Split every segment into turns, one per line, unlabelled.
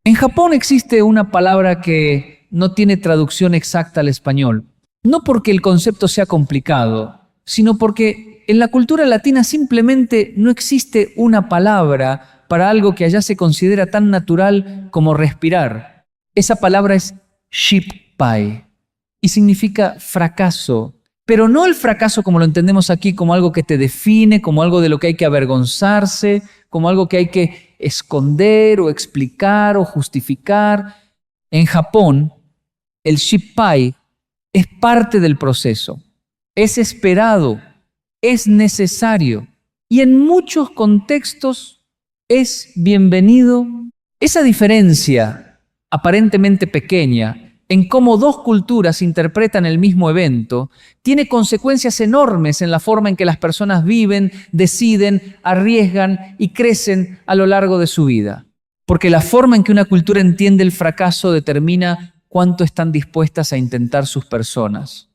En Japón existe una palabra que no tiene traducción exacta al español, no porque el concepto sea complicado, sino porque en la cultura latina simplemente no existe una palabra para algo que allá se considera tan natural como respirar. Esa palabra es shippai y significa fracaso, pero no el fracaso como lo entendemos aquí, como algo que te define, como algo de lo que hay que avergonzarse, como algo que hay que esconder o explicar o justificar. En Japón, el shippai es parte del proceso, es esperado, es necesario y en muchos contextos es bienvenido. Esa diferencia aparentemente pequeña en cómo dos culturas interpretan el mismo evento tiene consecuencias enormes en la forma en que las personas viven, deciden, arriesgan y crecen a lo largo de su vida. Porque la forma en que una cultura entiende el fracaso determina cuánto están dispuestas a intentar sus personas.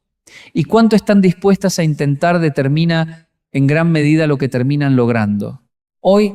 Y cuánto están dispuestas a intentar determina en gran medida lo que terminan logrando. Hoy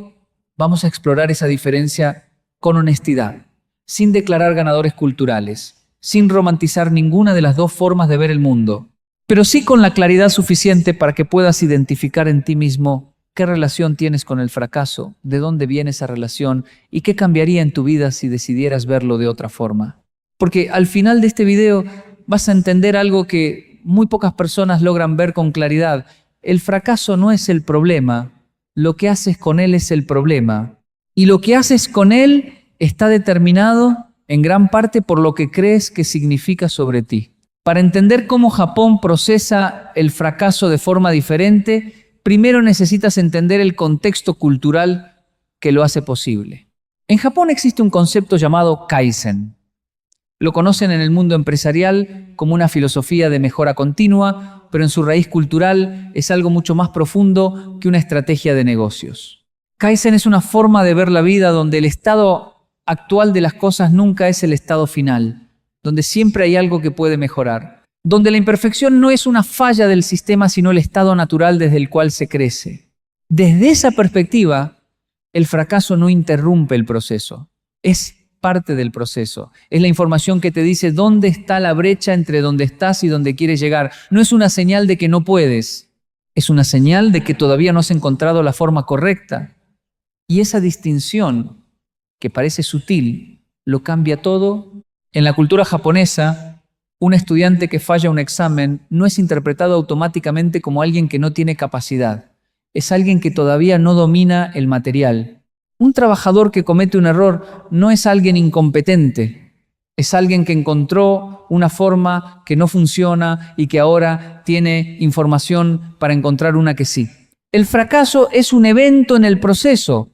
vamos a explorar esa diferencia con honestidad, sin declarar ganadores culturales, sin romantizar ninguna de las dos formas de ver el mundo, pero sí con la claridad suficiente para que puedas identificar en ti mismo qué relación tienes con el fracaso, de dónde viene esa relación y qué cambiaría en tu vida si decidieras verlo de otra forma. Porque al final de este video vas a entender algo que muy pocas personas logran ver con claridad. El fracaso no es el problema, lo que haces con él es el problema. Y lo que haces con él está determinado en gran parte por lo que crees que significa sobre ti. Para entender cómo Japón procesa el fracaso de forma diferente, primero necesitas entender el contexto cultural que lo hace posible. En Japón existe un concepto llamado Kaizen. Lo conocen en el mundo empresarial como una filosofía de mejora continua, pero en su raíz cultural es algo mucho más profundo que una estrategia de negocios. Kaizen es una forma de ver la vida donde el estado actual de las cosas nunca es el estado final, donde siempre hay algo que puede mejorar, donde la imperfección no es una falla del sistema, sino el estado natural desde el cual se crece. Desde esa perspectiva, el fracaso no interrumpe el proceso, es parte del proceso. Es la información que te dice dónde está la brecha entre donde estás y donde quieres llegar. No es una señal de que no puedes, es una señal de que todavía no has encontrado la forma correcta. Y esa distinción, que parece sutil, lo cambia todo. En la cultura japonesa, un estudiante que falla un examen no es interpretado automáticamente como alguien que no tiene capacidad. Es alguien que todavía no domina el material. Un trabajador que comete un error no es alguien incompetente. Es alguien que encontró una forma que no funciona y que ahora tiene información para encontrar una que sí. El fracaso es un evento en el proceso,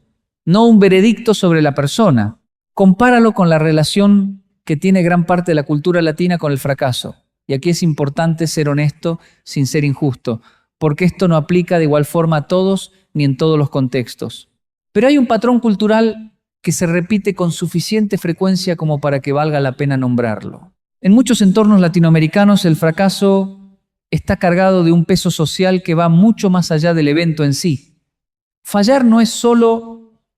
no un veredicto sobre la persona. Compáralo con la relación que tiene gran parte de la cultura latina con el fracaso. Y aquí es importante ser honesto sin ser injusto, porque esto no aplica de igual forma a todos ni en todos los contextos. Pero hay un patrón cultural que se repite con suficiente frecuencia como para que valga la pena nombrarlo. En muchos entornos latinoamericanos el fracaso está cargado de un peso social que va mucho más allá del evento en sí. Fallar no es solo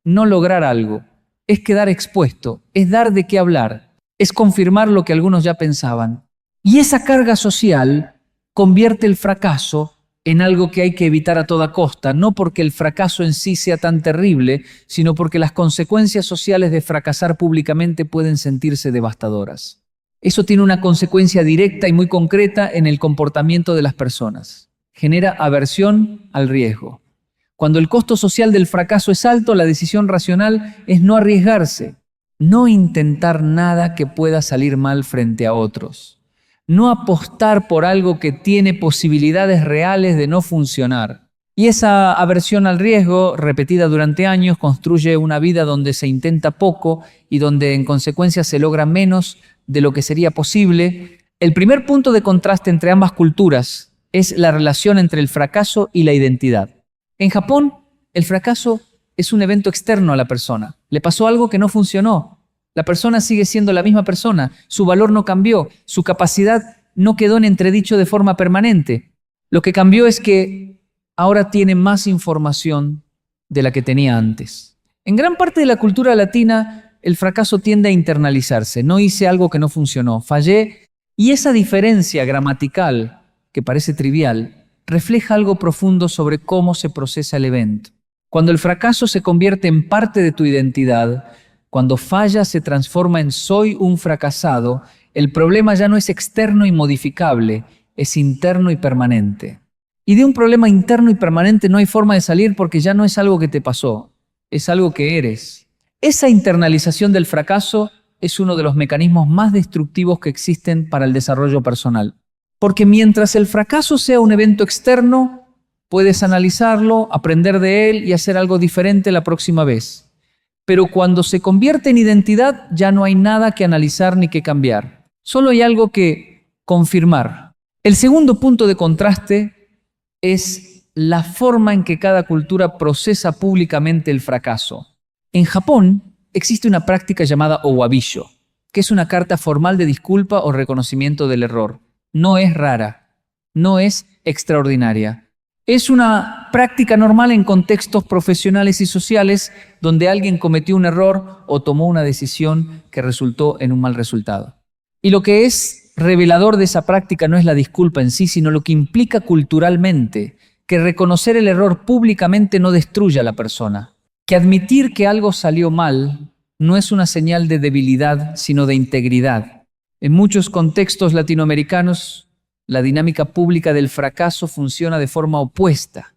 no lograr algo, es quedar expuesto, es dar de qué hablar, es confirmar lo que algunos ya pensaban. Y esa carga social convierte el fracaso en algo que hay que evitar a toda costa, no porque el fracaso en sí sea tan terrible, sino porque las consecuencias sociales de fracasar públicamente pueden sentirse devastadoras. Eso tiene una consecuencia directa y muy concreta en el comportamiento de las personas. Genera aversión al riesgo. Cuando el costo social del fracaso es alto, la decisión racional es no arriesgarse, no intentar nada que pueda salir mal frente a otros. No apostar por algo que tiene posibilidades reales de no funcionar. Y esa aversión al riesgo, repetida durante años, construye una vida donde se intenta poco y donde en consecuencia se logra menos de lo que sería posible. El primer punto de contraste entre ambas culturas es la relación entre el fracaso y la identidad. En Japón, el fracaso es un evento externo a la persona. Le pasó algo que no funcionó. La persona sigue siendo la misma persona, su valor no cambió, su capacidad no quedó en entredicho de forma permanente. Lo que cambió es que ahora tiene más información de la que tenía antes. En gran parte de la cultura latina, el fracaso tiende a internalizarse. No hice algo que no funcionó, fallé. Y esa diferencia gramatical, que parece trivial, refleja algo profundo sobre cómo se procesa el evento. Cuando el fracaso se convierte en parte de tu identidad, cuando falla se transforma en soy un fracasado, el problema ya no es externo y modificable, es interno y permanente. Y de un problema interno y permanente no hay forma de salir porque ya no es algo que te pasó, es algo que eres. Esa internalización del fracaso es uno de los mecanismos más destructivos que existen para el desarrollo personal. Porque mientras el fracaso sea un evento externo, puedes analizarlo, aprender de él y hacer algo diferente la próxima vez. Pero cuando se convierte en identidad, ya no hay nada que analizar ni que cambiar. Solo hay algo que confirmar. El segundo punto de contraste es la forma en que cada cultura procesa públicamente el fracaso. En Japón existe una práctica llamada owabisho, que es una carta formal de disculpa o reconocimiento del error. No es rara, no es extraordinaria. Es una práctica normal en contextos profesionales y sociales donde alguien cometió un error o tomó una decisión que resultó en un mal resultado. Y lo que es revelador de esa práctica no es la disculpa en sí, sino lo que implica culturalmente, que reconocer el error públicamente no destruye a la persona, que admitir que algo salió mal no es una señal de debilidad, sino de integridad. En muchos contextos latinoamericanos, la dinámica pública del fracaso funciona de forma opuesta.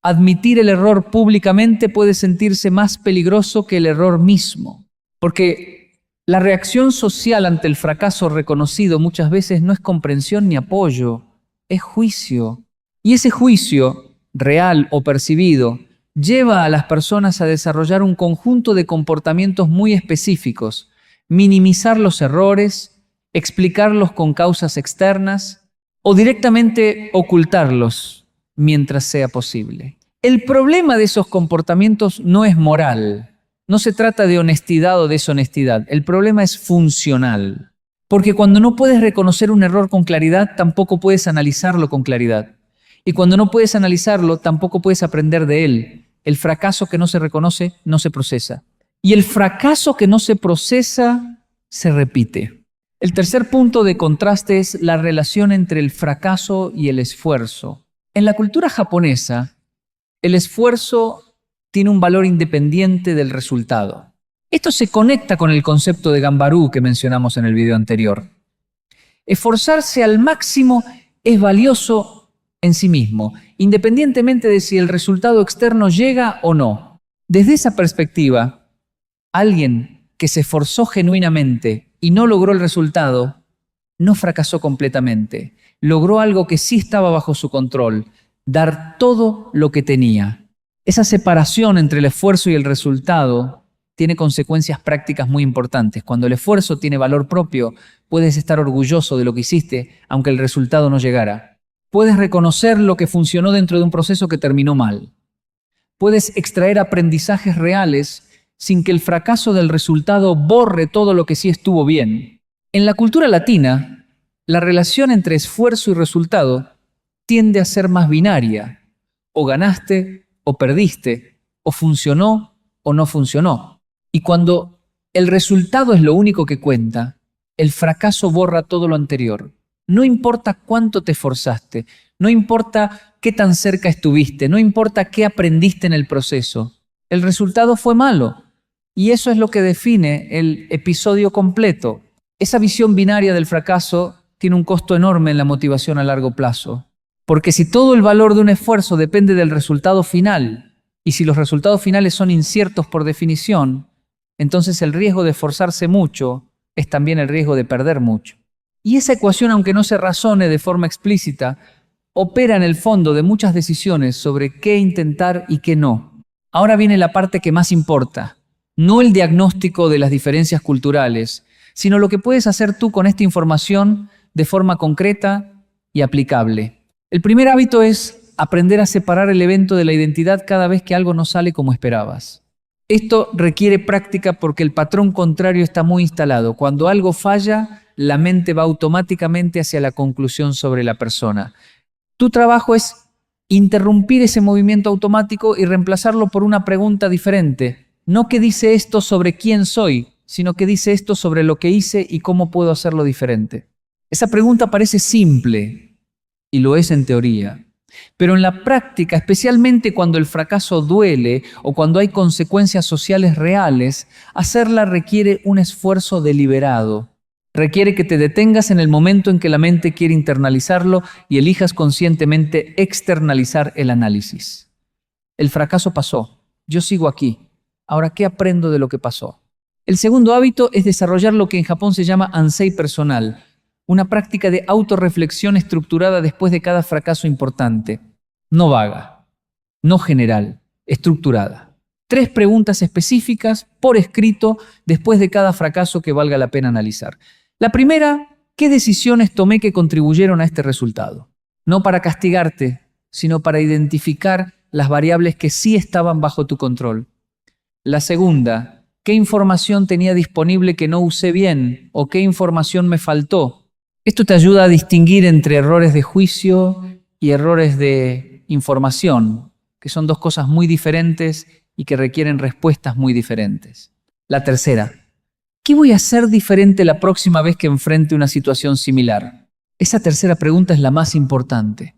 Admitir el error públicamente puede sentirse más peligroso que el error mismo, porque la reacción social ante el fracaso reconocido muchas veces no es comprensión ni apoyo, es juicio. Y ese juicio, real o percibido, lleva a las personas a desarrollar un conjunto de comportamientos muy específicos, minimizar los errores, explicarlos con causas externas o directamente ocultarlos mientras sea posible. El problema de esos comportamientos no es moral. No se trata de honestidad o deshonestidad, el problema es funcional. Porque cuando no puedes reconocer un error con claridad, tampoco puedes analizarlo con claridad. Y cuando no puedes analizarlo, tampoco puedes aprender de él. El fracaso que no se reconoce, no se procesa. Y el fracaso que no se procesa, se repite. El tercer punto de contraste es la relación entre el fracaso y el esfuerzo. En la cultura japonesa, el esfuerzo tiene un valor independiente del resultado. Esto se conecta con el concepto de Ganbaru que mencionamos en el video anterior. Esforzarse al máximo es valioso en sí mismo, independientemente de si el resultado externo llega o no. Desde esa perspectiva, alguien que se esforzó genuinamente y no logró el resultado, no fracasó completamente. Logró algo que sí estaba bajo su control, dar todo lo que tenía. Esa separación entre el esfuerzo y el resultado tiene consecuencias prácticas muy importantes. Cuando el esfuerzo tiene valor propio, puedes estar orgulloso de lo que hiciste, aunque el resultado no llegara. Puedes reconocer lo que funcionó dentro de un proceso que terminó mal. Puedes extraer aprendizajes reales sin que el fracaso del resultado borre todo lo que sí estuvo bien. En la cultura latina, la relación entre esfuerzo y resultado tiende a ser más binaria. O ganaste o perdiste, o funcionó o no funcionó. Y cuando el resultado es lo único que cuenta, el fracaso borra todo lo anterior. No importa cuánto te esforzaste, no importa qué tan cerca estuviste, no importa qué aprendiste en el proceso. El resultado fue malo. Y eso es lo que define el episodio completo. Esa visión binaria del fracaso tiene un costo enorme en la motivación a largo plazo. Porque si todo el valor de un esfuerzo depende del resultado final, y si los resultados finales son inciertos por definición, entonces el riesgo de esforzarse mucho es también el riesgo de perder mucho. Y esa ecuación, aunque no se razone de forma explícita, opera en el fondo de muchas decisiones sobre qué intentar y qué no. Ahora viene la parte que más importa. No el diagnóstico de las diferencias culturales, sino lo que puedes hacer tú con esta información de forma concreta y aplicable. El primer hábito es aprender a separar el evento de la identidad cada vez que algo no sale como esperabas. Esto requiere práctica porque el patrón contrario está muy instalado. Cuando algo falla, la mente va automáticamente hacia la conclusión sobre la persona. Tu trabajo es interrumpir ese movimiento automático y reemplazarlo por una pregunta diferente. No qué dice esto sobre quién soy, sino que dice esto sobre lo que hice y cómo puedo hacerlo diferente. Esa pregunta parece simple, y lo es en teoría. Pero en la práctica, especialmente cuando el fracaso duele o cuando hay consecuencias sociales reales, hacerla requiere un esfuerzo deliberado. Requiere que te detengas en el momento en que la mente quiere internalizarlo y elijas conscientemente externalizar el análisis. El fracaso pasó. Yo sigo aquí. Ahora, ¿qué aprendo de lo que pasó? El segundo hábito es desarrollar lo que en Japón se llama Ansei personal, una práctica de autorreflexión estructurada después de cada fracaso importante. No vaga, no general, estructurada. 3 preguntas específicas por escrito después de cada fracaso que valga la pena analizar. La primera, ¿qué decisiones tomé que contribuyeron a este resultado? No para castigarte, sino para identificar las variables que sí estaban bajo tu control. La segunda, ¿qué información tenía disponible que no usé bien o qué información me faltó? Esto te ayuda a distinguir entre errores de juicio y errores de información, que son 2 cosas muy diferentes y que requieren respuestas muy diferentes. La tercera, ¿qué voy a hacer diferente la próxima vez que enfrente una situación similar? Esa tercera pregunta es la más importante,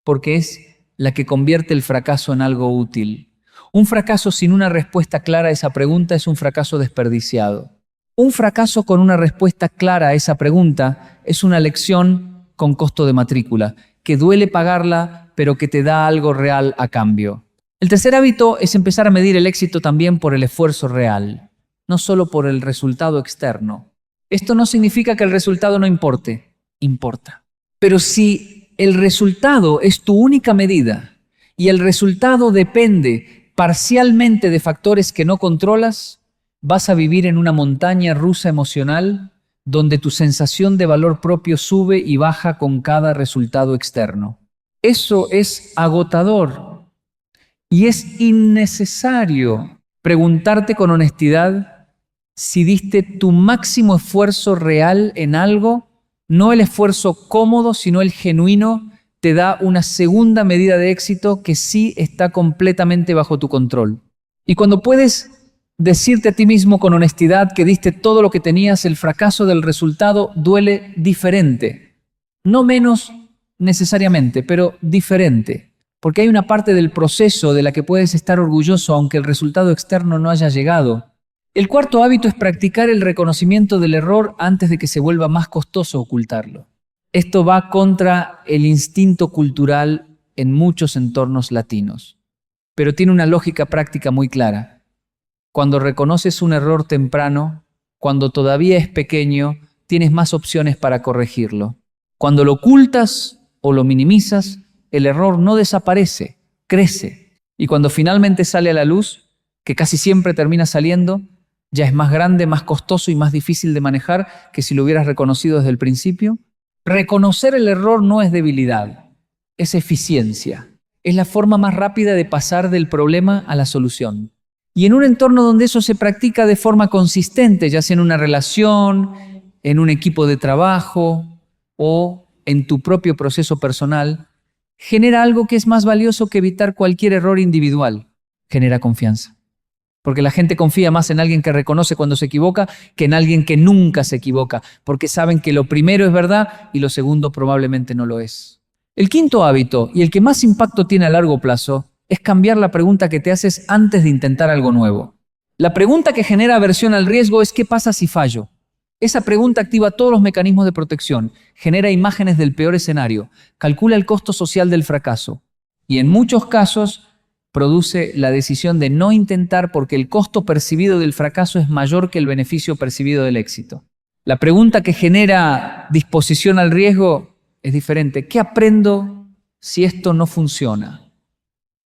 porque es la que convierte el fracaso en algo útil. Un fracaso sin una respuesta clara a esa pregunta es un fracaso desperdiciado. Un fracaso con una respuesta clara a esa pregunta es una lección con costo de matrícula, que duele pagarla, pero que te da algo real a cambio. El tercer hábito es empezar a medir el éxito también por el esfuerzo real, no solo por el resultado externo. Esto no significa que el resultado no importe, importa. Pero si el resultado es tu única medida y el resultado depende parcialmente de factores que no controlas, vas a vivir en una montaña rusa emocional donde tu sensación de valor propio sube y baja con cada resultado externo. Eso es agotador y es innecesario. Preguntarte con honestidad si diste tu máximo esfuerzo real en algo, no el esfuerzo cómodo, sino el genuino, te da una segunda medida de éxito que sí está completamente bajo tu control. Y cuando puedes decirte a ti mismo con honestidad que diste todo lo que tenías, el fracaso del resultado duele diferente. No menos necesariamente, pero diferente. Porque hay una parte del proceso de la que puedes estar orgulloso aunque el resultado externo no haya llegado. El cuarto hábito es practicar el reconocimiento del error antes de que se vuelva más costoso ocultarlo. Esto va contra el instinto cultural en muchos entornos latinos, pero tiene una lógica práctica muy clara. Cuando reconoces un error temprano, cuando todavía es pequeño, tienes más opciones para corregirlo. Cuando lo ocultas o lo minimizas, el error no desaparece, crece. Y cuando finalmente sale a la luz, que casi siempre termina saliendo, ya es más grande, más costoso y más difícil de manejar que si lo hubieras reconocido desde el principio. Reconocer el error no es debilidad, es eficiencia. Es la forma más rápida de pasar del problema a la solución. Y en un entorno donde eso se practica de forma consistente, ya sea en una relación, en un equipo de trabajo o en tu propio proceso personal, genera algo que es más valioso que evitar cualquier error individual. Genera confianza. Porque la gente confía más en alguien que reconoce cuando se equivoca que en alguien que nunca se equivoca, porque saben que lo primero es verdad y lo segundo probablemente no lo es. El quinto hábito, y el que más impacto tiene a largo plazo, es cambiar la pregunta que te haces antes de intentar algo nuevo. La pregunta que genera aversión al riesgo es ¿qué pasa si fallo? Esa pregunta activa todos los mecanismos de protección, genera imágenes del peor escenario, calcula el costo social del fracaso y en muchos casos produce la decisión de no intentar porque el costo percibido del fracaso es mayor que el beneficio percibido del éxito. La pregunta que genera disposición al riesgo es diferente. ¿Qué aprendo si esto no funciona?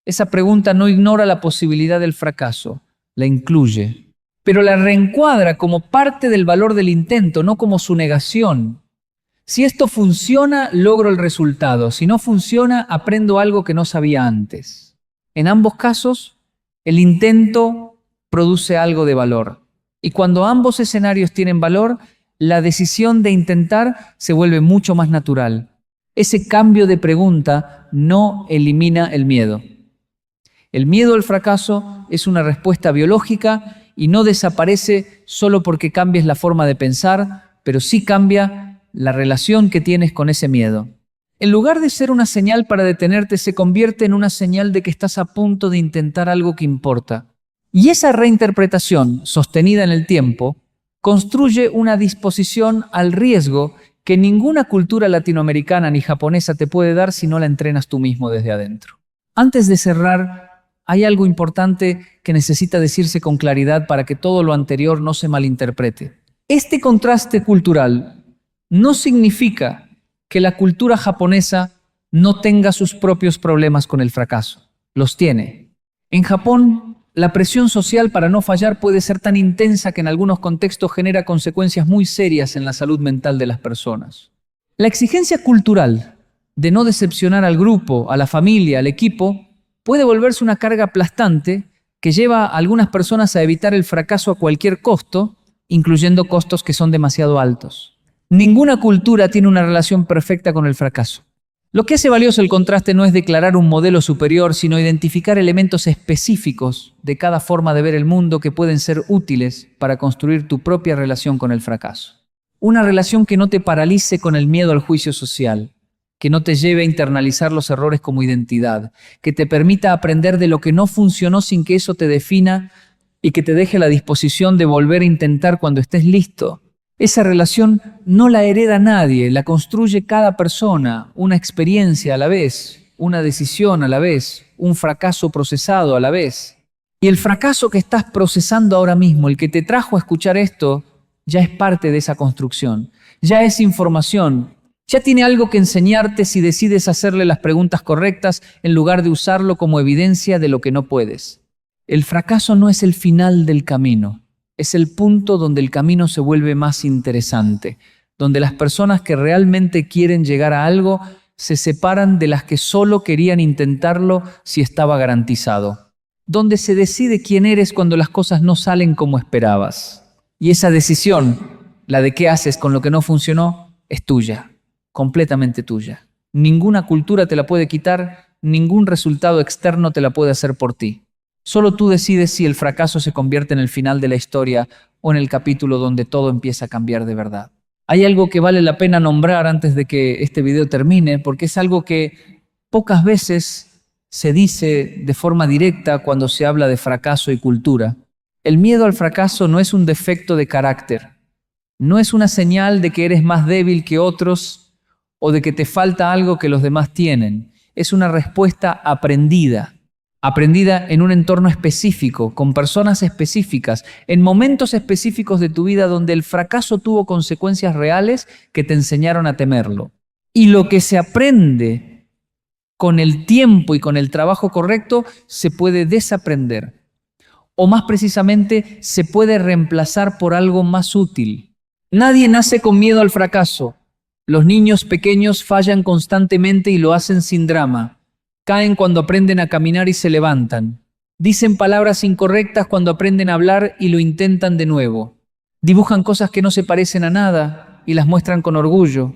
Esa pregunta no ignora la posibilidad del fracaso, la incluye, pero la reencuadra como parte del valor del intento, no como su negación. Si esto funciona, logro el resultado. Si no funciona, aprendo algo que no sabía antes. En ambos casos, el intento produce algo de valor. Y cuando ambos escenarios tienen valor, la decisión de intentar se vuelve mucho más natural. Ese cambio de pregunta no elimina el miedo. El miedo al fracaso es una respuesta biológica y no desaparece solo porque cambies la forma de pensar, pero sí cambia la relación que tienes con ese miedo. En lugar de ser una señal para detenerte, se convierte en una señal de que estás a punto de intentar algo que importa. Y esa reinterpretación, sostenida en el tiempo, construye una disposición al riesgo que ninguna cultura latinoamericana ni japonesa te puede dar si no la entrenas tú mismo desde adentro. Antes de cerrar, hay algo importante que necesita decirse con claridad para que todo lo anterior no se malinterprete. Este contraste cultural no significa que la cultura japonesa no tenga sus propios problemas con el fracaso. Los tiene. En Japón, la presión social para no fallar puede ser tan intensa que en algunos contextos genera consecuencias muy serias en la salud mental de las personas. La exigencia cultural de no decepcionar al grupo, a la familia, al equipo, puede volverse una carga aplastante que lleva a algunas personas a evitar el fracaso a cualquier costo, incluyendo costos que son demasiado altos. Ninguna cultura tiene una relación perfecta con el fracaso. Lo que hace valioso el contraste no es declarar un modelo superior, sino identificar elementos específicos de cada forma de ver el mundo que pueden ser útiles para construir tu propia relación con el fracaso. Una relación que no te paralice con el miedo al juicio social, que no te lleve a internalizar los errores como identidad, que te permita aprender de lo que no funcionó sin que eso te defina y que te deje la disposición de volver a intentar cuando estés listo. Esa relación no la hereda nadie, la construye cada persona, una experiencia a la vez, una decisión a la vez, un fracaso procesado a la vez. Y el fracaso que estás procesando ahora mismo, el que te trajo a escuchar esto, ya es parte de esa construcción, ya es información, ya tiene algo que enseñarte si decides hacerle las preguntas correctas en lugar de usarlo como evidencia de lo que no puedes. El fracaso no es el final del camino. Es el punto donde el camino se vuelve más interesante, donde las personas que realmente quieren llegar a algo se separan de las que solo querían intentarlo si estaba garantizado, donde se decide quién eres cuando las cosas no salen como esperabas. Y esa decisión, la de qué haces con lo que no funcionó, es tuya, completamente tuya. Ninguna cultura te la puede quitar, ningún resultado externo te la puede hacer por ti. Solo tú decides si el fracaso se convierte en el final de la historia o en el capítulo donde todo empieza a cambiar de verdad. Hay algo que vale la pena nombrar antes de que este video termine, porque es algo que pocas veces se dice de forma directa cuando se habla de fracaso y cultura. El miedo al fracaso no es un defecto de carácter, no es una señal de que eres más débil que otros o de que te falta algo que los demás tienen. Es una respuesta aprendida en un entorno específico, con personas específicas, en momentos específicos de tu vida donde el fracaso tuvo consecuencias reales que te enseñaron a temerlo. Y lo que se aprende con el tiempo y con el trabajo correcto se puede desaprender. O más precisamente, se puede reemplazar por algo más útil. Nadie nace con miedo al fracaso. Los niños pequeños fallan constantemente y lo hacen sin drama. Caen cuando aprenden a caminar y se levantan. Dicen palabras incorrectas cuando aprenden a hablar y lo intentan de nuevo. Dibujan cosas que no se parecen a nada y las muestran con orgullo.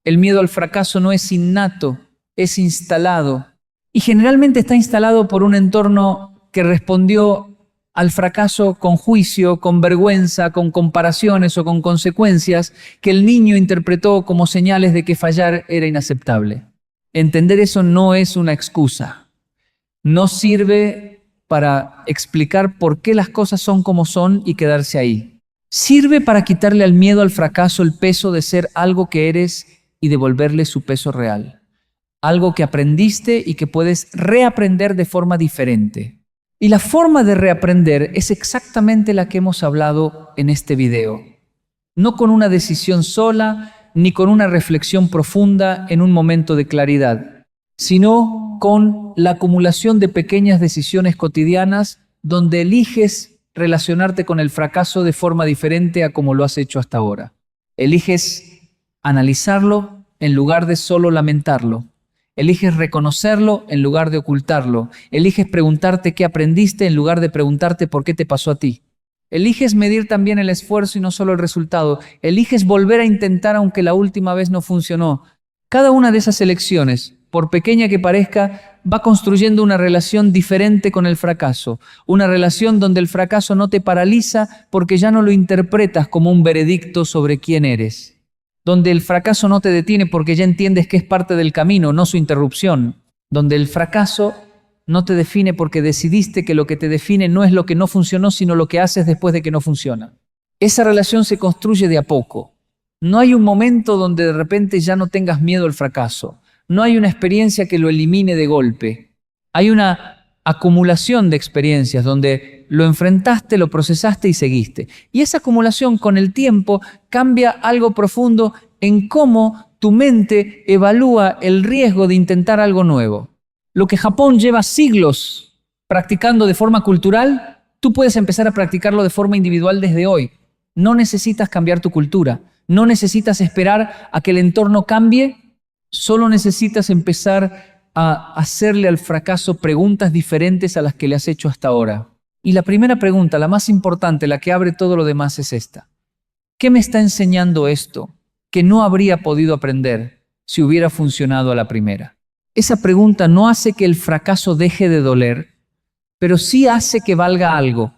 El miedo al fracaso no es innato, es instalado. Y generalmente está instalado por un entorno que respondió al fracaso con juicio, con vergüenza, con comparaciones o con consecuencias que el niño interpretó como señales de que fallar era inaceptable. Entender eso no es una excusa. No sirve para explicar por qué las cosas son como son y quedarse ahí. Sirve para quitarle al miedo al fracaso el peso de ser algo que eres y devolverle su peso real. Algo que aprendiste y que puedes reaprender de forma diferente. Y la forma de reaprender es exactamente la que hemos hablado en este video. No con una decisión sola, ni con una reflexión profunda en un momento de claridad, sino con la acumulación de pequeñas decisiones cotidianas donde eliges relacionarte con el fracaso de forma diferente a como lo has hecho hasta ahora. Eliges analizarlo en lugar de solo lamentarlo. Eliges reconocerlo en lugar de ocultarlo. Eliges preguntarte qué aprendiste en lugar de preguntarte por qué te pasó a ti. Eliges medir también el esfuerzo y no solo el resultado. Eliges volver a intentar aunque la última vez no funcionó. Cada una de esas elecciones, por pequeña que parezca, va construyendo una relación diferente con el fracaso. Una relación donde el fracaso no te paraliza porque ya no lo interpretas como un veredicto sobre quién eres. Donde el fracaso no te detiene porque ya entiendes que es parte del camino, no su interrupción. Donde el fracaso no te define porque decidiste que lo que te define no es lo que no funcionó, sino lo que haces después de que no funciona. Esa relación se construye de a poco. No hay un momento donde de repente ya no tengas miedo al fracaso. No hay una experiencia que lo elimine de golpe. Hay una acumulación de experiencias donde lo enfrentaste, lo procesaste y seguiste. Y esa acumulación con el tiempo cambia algo profundo en cómo tu mente evalúa el riesgo de intentar algo nuevo. Lo que Japón lleva siglos practicando de forma cultural, tú puedes empezar a practicarlo de forma individual desde hoy. No necesitas cambiar tu cultura. No necesitas esperar a que el entorno cambie, solo necesitas empezar a hacerle al fracaso preguntas diferentes a las que le has hecho hasta ahora. Y la primera pregunta, la más importante, la que abre todo lo demás, es esta. ¿Qué me está enseñando esto que no habría podido aprender si hubiera funcionado a la primera? Esa pregunta no hace que el fracaso deje de doler, pero sí hace que valga algo.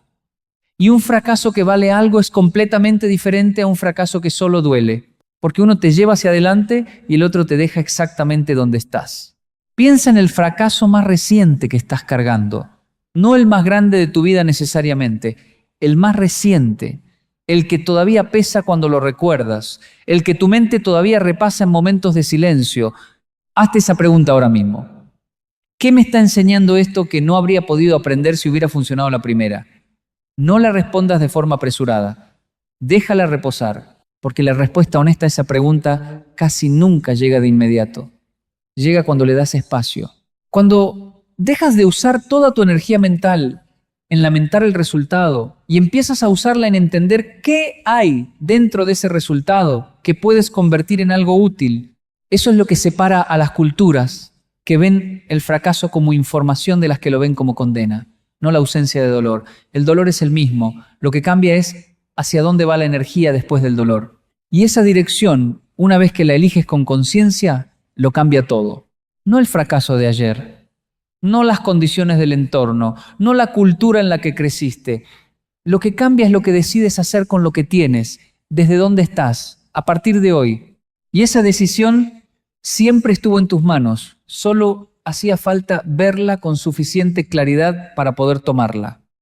Y un fracaso que vale algo es completamente diferente a un fracaso que solo duele, porque uno te lleva hacia adelante y el otro te deja exactamente donde estás. Piensa en el fracaso más reciente que estás cargando, no el más grande de tu vida necesariamente, el más reciente, el que todavía pesa cuando lo recuerdas, el que tu mente todavía repasa en momentos de silencio. Hazte esa pregunta ahora mismo. ¿Qué me está enseñando esto que no habría podido aprender si hubiera funcionado la primera? No la respondas de forma apresurada. Déjala reposar, porque la respuesta honesta a esa pregunta casi nunca llega de inmediato. Llega cuando le das espacio. Cuando dejas de usar toda tu energía mental en lamentar el resultado y empiezas a usarla en entender qué hay dentro de ese resultado que puedes convertir en algo útil. Eso es lo que separa a las culturas que ven el fracaso como información de las que lo ven como condena. No la ausencia de dolor. El dolor es el mismo. Lo que cambia es hacia dónde va la energía después del dolor. Y esa dirección, una vez que la eliges con conciencia, lo cambia todo. No el fracaso de ayer, no las condiciones del entorno, no la cultura en la que creciste. Lo que cambia es lo que decides hacer con lo que tienes, desde dónde estás, a partir de hoy. Y esa decisión siempre estuvo en tus manos, solo hacía falta verla con suficiente claridad para poder tomarla.